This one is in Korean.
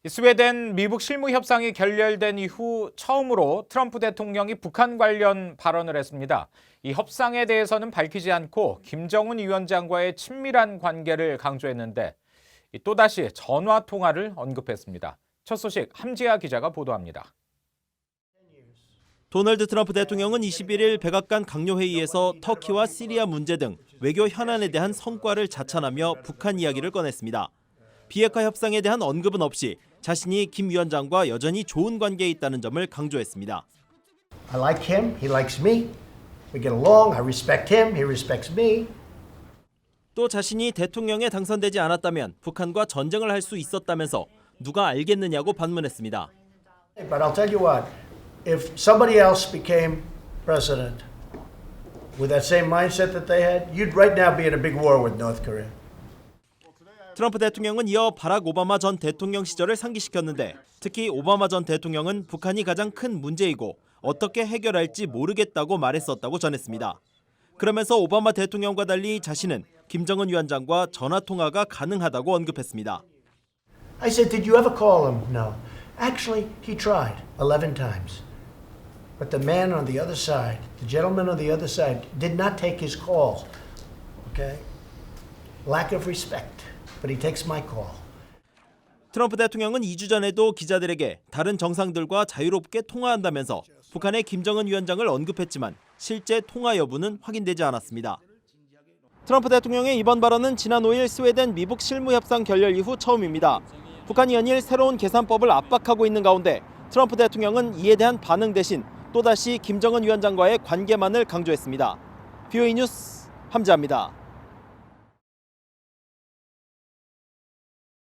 스웨덴 미북 실무 협상이 결렬된 이후 처음으로 트럼프 대통령이 북한 관련 발언을 했습니다. 이 협상에 대해서는 밝히지 않고 김정은 위원장과의 친밀한 관계를 강조했는데 또다시 전화 통화를 언급했습니다. 첫 소식 함지아 기자가 보도합니다. 도널드 트럼프 대통령은 21일 백악관 강요회의에서 터키와 시리아 문제 등 외교 현안에 대한 성과를 자찬하며 북한 이야기를 꺼냈습니다. 비핵화 협상에 대한 언급은 없이 자신이 김 위원장과 여전히 좋은 관계에 있다는 점을 강조했습니다. I like him, he likes me. We get along, I respect him, he respects me. 또 자신이 대통령에 당선되지 않았다면 북한과 전쟁을 할 수 있었다면서 누가 알겠느냐고 반문했습니다. But I'll tell you what, if somebody else became president with that same mindset that they had, you'd right now be in a big war with North Korea. 트럼프 대통령은 이어 바락 오바마 전 대통령 시절을 상기시켰는데 특히 오바마 전 대통령은 북한이 가장 큰 문제이고 어떻게 해결할지 모르겠다고 말했었다고 전했습니다. 그러면서 오바마 대통령과 달리 자신은 김정은 위원장과 전화통화가 가능하다고 언급했습니다. I said, did you ever call him? No. Actually, he tried 11 times. But the man on the other side, the gentleman on the other side, did not take his call. Okay? Lack of respect. But he takes my call. 트럼프 대통령은 2주 전에도 기자들에게 다른 정상들과 자유롭게 통화한다면서 북한의 김정은 위원장을 언급했지만 실제 통화 여부는 확인되지 않았습니다. 트럼프 대통령의 이번 발언은 지난 5일 스웨덴 미북 실무협상 결렬 이후 처음입니다. 북한이 연일 새로운 계산법을 압박하고 있는 가운데 트럼프 대통령은 이에 대한 반응 대신 또다시 김정은 위원장과의 관계만을 강조했습니다. BOE 뉴스 함지아입니다.